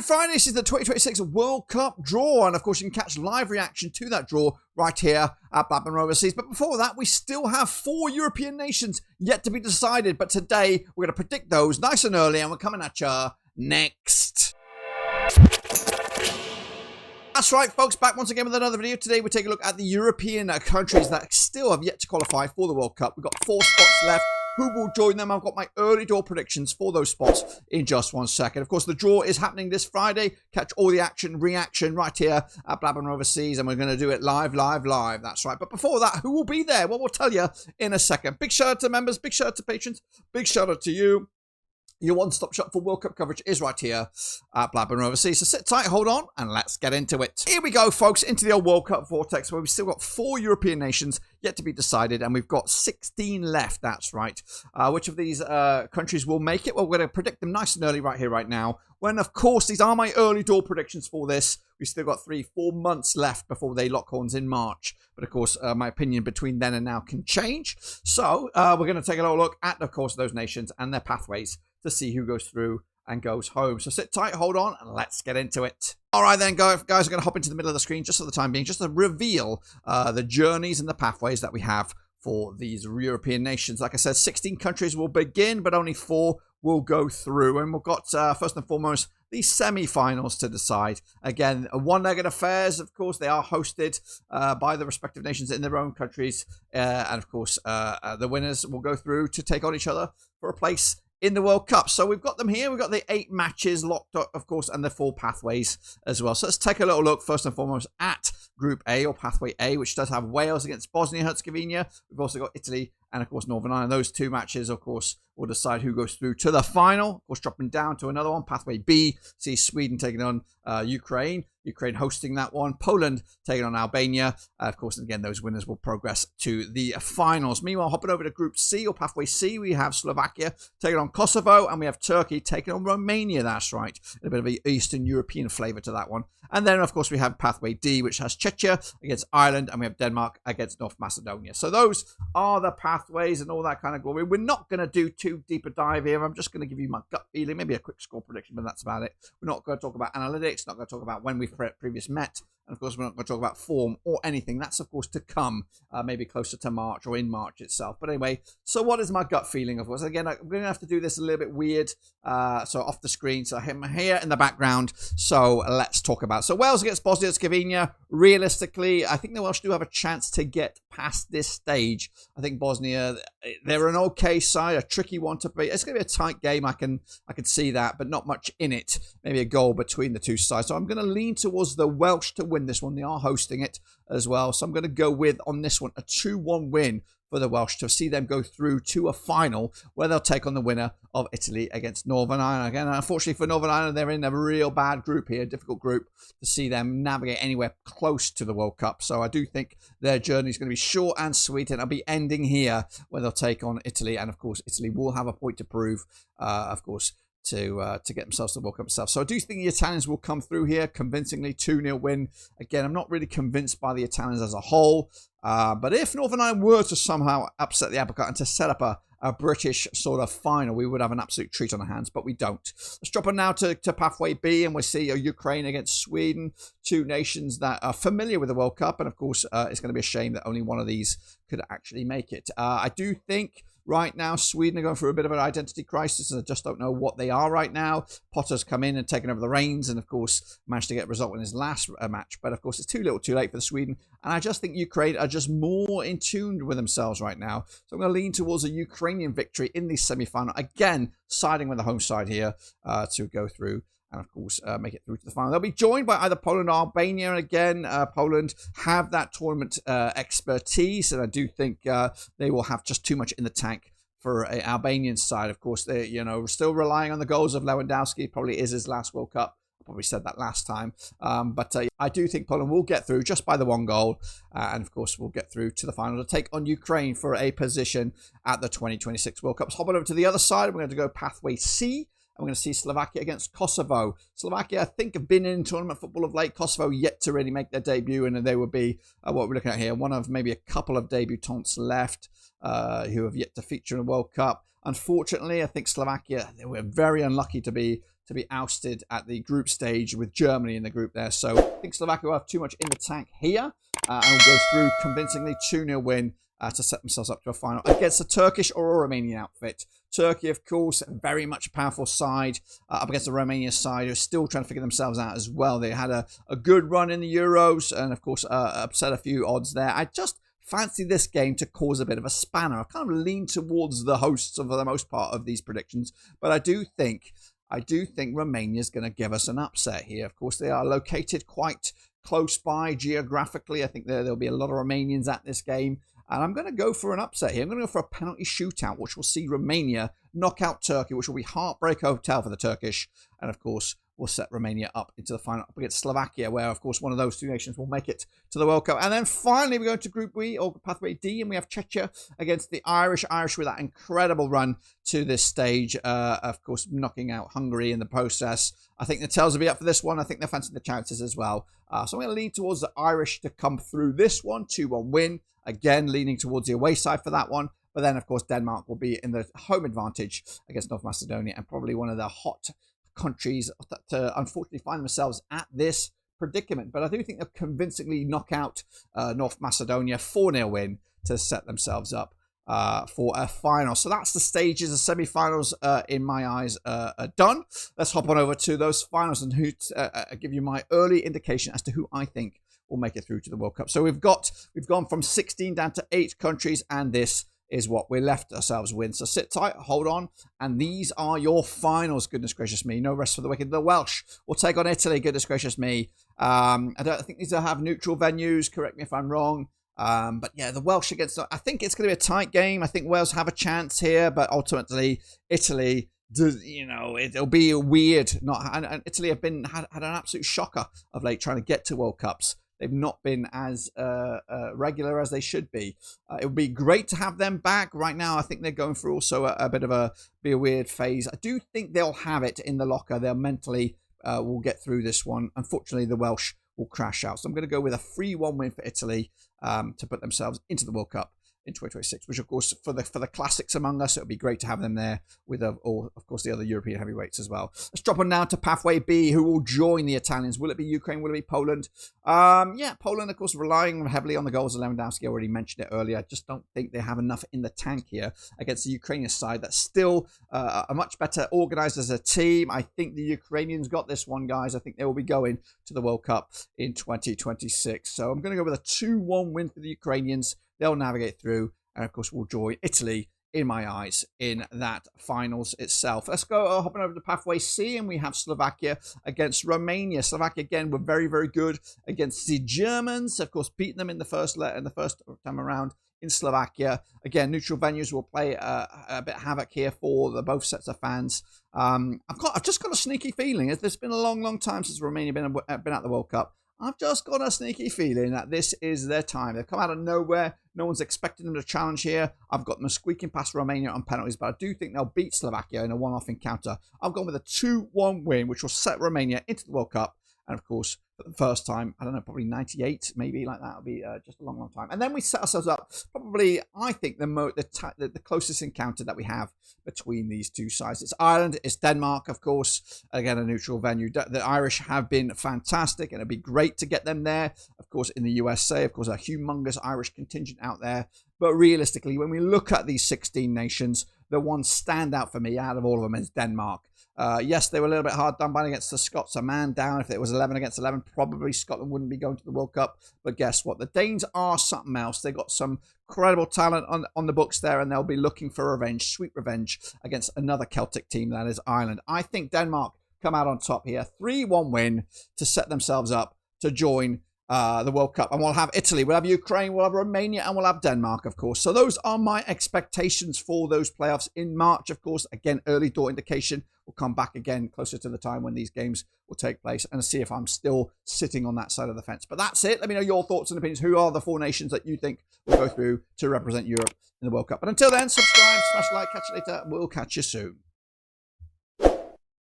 Friday, this is the 2026 World Cup draw, and of course you can catch live reaction to that draw right here at Blackburn Overseas. But before that, we still have 4 European nations yet to be decided, but today we're going to predict those nice and early, and we're coming at you next. That's right, folks, back once again with another video. Today we take a look at the European countries that still have yet to qualify for the World Cup. We've got 4 spots left. Who will join them? I've got my early draw predictions for those spots in just 1 second. Of course, the draw is happening this Friday. Catch all the action, reaction right here at Blackburn Overseas, and we're going to do it live. That's right. But before that, who will be there? Well, we'll tell you in a second. Big shout out to members, big shout out to patrons, big shout out to you. Your one-stop shop for World Cup coverage is right here at Blackburn Overseas. So sit tight, hold on, and let's get into it. Here we go, folks, into the old World Cup Vortex, where we've still got 4 European nations yet to be decided, and we've got 16 left, that's right. Which of these countries will make it? Well, we're going to predict them nice and early right here, right now. When, of course, these are my early draw predictions for this. We've still got 3-4 months left before they lock horns in March. But, of course, my opinion between then and now can change. So, we're going to take a little look at, of course, those nations and their pathways to see who goes through and goes home. So sit tight, hold on, and let's get into it. All right then, guys, are going to hop into the middle of the screen just for the time being, just to reveal the journeys and the pathways that we have for these European nations. Like I said, 16 countries will begin, but only 4 will go through. And we've got, first and foremost, the semi-finals to decide. Again, one-legged affairs, of course. They are hosted by the respective nations in their own countries. And, of course, the winners will go through to take on each other for a place in the World Cup. So we've got them here. We've got the 8 matches locked up, of course, and the 4 pathways as well. So let's take a little look, first and foremost, at Group A, or Pathway A, which does have Wales against Bosnia-Herzegovina. We've also got Italy and, of course, Northern Ireland. Those 2 matches, of course, will decide who goes through to the final. Of course, dropping down to another one, Pathway B, see Sweden taking on Ukraine hosting that one. Poland taking on Albania. Of course, again, those winners will progress to the finals. Meanwhile, hopping over to Group C, or Pathway C, we have Slovakia taking on Kosovo, and we have Turkey taking on Romania. That's right. A bit of an Eastern European flavour to that one. And then, of course, we have Pathway D, which has Czechia against Ireland, and we have Denmark against North Macedonia. So those are the pathways and all that kind of glory. We're not going to do too deep a dive here. I'm just going to give you my gut feeling, maybe a quick score prediction, but that's about it. We're not going to talk about analytics, not going to talk about when we've previous met. And of course, we're not going to talk about form or anything. That's, of course, to come, maybe closer to March or in March itself. But anyway, so what is my gut feeling, of course? Again, I'm going to have to do this a little bit weird. So off the screen. So I'm here in the background. So let's talk about it. So Wales against Bosnia-Herzegovina. Realistically, I think the Welsh do have a chance to get past this stage. I think Bosnia, they're an okay side, a tricky one to beat. It's going to be a tight game. I can see that, but not much in it. Maybe a goal between the 2 sides. So I'm going to lean towards the Welsh to win this one. They are hosting it as well. So I'm going to go with, on this one, a 2-1 win for the Welsh to see them go through to a final where they'll take on the winner of Italy against Northern Ireland. Again, unfortunately for Northern Ireland, they're in a real bad group here, difficult group to see them navigate anywhere close to the World Cup. So I do think their journey is going to be short and sweet, and it'll be ending here where they'll take on Italy. And of course, Italy will have a point to prove, of course, to get themselves to the World Cup itself. So I do think the Italians will come through here convincingly, 2-0 win. Again, I'm not really convinced by the Italians as a whole. But if Northern Ireland were to somehow upset the apple cart and to set up a British sort of final, we would have an absolute treat on our hands, but we don't. Let's drop on now to Pathway B, and we see Ukraine against Sweden, 2 nations that are familiar with the World Cup. And of course, it's going to be a shame that only one of these could actually make it. I do think right now, Sweden are going through a bit of an identity crisis, and I just don't know what they are right now. Potter's come in and taken over the reins, and of course managed to get a result in his last match. But of course, it's too little too late for Sweden. And I just think Ukraine are just more in tune with themselves right now. So I'm going to lean towards a Ukrainian victory in the semi-final. Again, siding with the home side here to go through and, of course, make it through to the final. They'll be joined by either Poland or Albania. And again, Poland have that tournament expertise, and I do think they will have just too much in the tank for an Albanian side. Of course, they're still relying on the goals of Lewandowski. Probably is his last World Cup. Probably said that last time. But I do think Poland will get through just by the 1 goal. And, of course, we'll get through to the final to take on Ukraine for a position at the 2026 World Cup. Hopping over to the other side, we're going to go Pathway C. And we're going to see Slovakia against Kosovo. Slovakia, I think, have been in tournament football of late. Kosovo yet to really make their debut. And they will be, what we're looking at here, one of maybe a couple of debutantes left who have yet to feature in the World Cup. Unfortunately, I think Slovakia, they were very unlucky to be to be ousted at the group stage with Germany in the group there. So I think Slovakia will have too much in the tank here and will go through convincingly 2-0 win to set themselves up to a final against a Turkish or a Romanian outfit. Turkey, of course, very much a powerful side up against the Romania side, who's still trying to figure themselves out as well. They had a good run in the Euros and, of course, upset a few odds there. I just fancy this game to cause a bit of a spanner. I kind of lean towards the hosts for the most part of these predictions, but I do think Romania is going to give us an upset here. Of course, they are located quite close by geographically. I think there'll be a lot of Romanians at this game. And I'm going to go for an upset here. I'm going to go for a penalty shootout, which will see Romania knock out Turkey, which will be heartbreak hotel for the Turkish. And, of course, will set Romania up into the final up against Slovakia, where, of course, one of those two nations will make it to the World Cup. And then finally, we go to Group B, or Pathway D, and we have Czechia against the Irish. Irish with that incredible run to this stage, of course, knocking out Hungary in the process. I think the tails will be up for this one. I think they're fancying the chances as well. So I'm going to lean towards the Irish to come through this one, 2-1 win. Again, leaning towards the away side for that one. But then, of course, Denmark will be in the home advantage against North Macedonia and probably one of the hot countries that unfortunately find themselves at this predicament. But I do think they'll convincingly knock out North Macedonia, 4-0 win to set themselves up for a final. So that's the stages. The semi-finals, in my eyes, are done. Let's hop on over to those finals and give you my early indication as to who I think will make it through to the World Cup. So we've gone from 16 down to 8 countries, and this is what we left ourselves with. So sit tight, hold on, and these are your finals. Goodness gracious me, no rest for the wicked. The Welsh will take on Italy. Goodness gracious me. I think these will have neutral venues. Correct me if I'm wrong. But yeah, the Welsh against, I think it's going to be a tight game. I think Wales have a chance here, but ultimately Italy does, it'll be weird. And Italy have had an absolute shocker of late trying to get to World Cups. They've not been as regular as they should be. It would be great to have them back. Right now, I think they're going through also a bit of a weird phase. I do think they'll have it in the locker. They'll mentally will get through this one. Unfortunately, the Welsh will crash out. So I'm going to go with a 3-1 win for Italy to put themselves into the World Cup in 2026, which, of course, for the classics among us, it would be great to have them there with, of course, the other European heavyweights as well. Let's drop on down to Pathway B. Who will join the Italians? Will it be Ukraine? Will it be Poland? Yeah, Poland, of course, relying heavily on the goals of Lewandowski. I already mentioned it earlier. I just don't think they have enough in the tank here against the Ukrainian side that's still a much better organised as a team. I think the Ukrainians got this one, guys. I think they will be going to the World Cup in 2026. So I'm going to go with a 2-1 win for the Ukrainians. They'll navigate through, and of course, we'll join Italy, in my eyes, in that finals itself. Let's go hopping over to Pathway C, and we have Slovakia against Romania. Slovakia, again, were very, very good against the Germans. Of course, beating them in the first time around in Slovakia. Again, neutral venues will play a bit of havoc here for both sets of fans. I've just got a sneaky feeling. It's been a long, long time since Romania been at the World Cup. I've just got a sneaky feeling that this is their time. They've come out of nowhere. No one's expecting them to challenge here. I've got them squeaking past Romania on penalties, but I do think they'll beat Slovakia in a one-off encounter. I've gone with a 2-1 win, which will set Romania into the World Cup. And, of course, for the first time, I don't know, probably 98, maybe like that. It'll be just a long, long time. And then we set ourselves up, probably, I think, the closest encounter that we have between these two sides. It's Ireland, it's Denmark, of course. Again, a neutral venue. The Irish have been fantastic, and it'd be great to get them there. Of course, in the USA, of course, a humongous Irish contingent out there. But realistically, when we look at these 16 nations, the one standout for me out of all of them is Denmark. Yes, they were a little bit hard done by against the Scots, a man down. If it was 11 against 11, probably Scotland wouldn't be going to the World Cup. But guess what? The Danes are something else. They got some incredible talent on the books there, and they'll be looking for revenge, sweet revenge, against another Celtic team, that is Ireland. I think Denmark come out on top here. 3-1 win to set themselves up to join the World Cup. And we'll have Italy, we'll have Ukraine, we'll have Romania, and we'll have Denmark, of course. So those are my expectations for those playoffs in March, of course. Again, early door indication. We'll come back again closer to the time when these games will take place and see if I'm still sitting on that side of the fence. But that's it. Let me know your thoughts and opinions. Who are the 4 nations that you think will go through to represent Europe in the World Cup? But until then, subscribe, smash a like, catch you later. We'll catch you soon.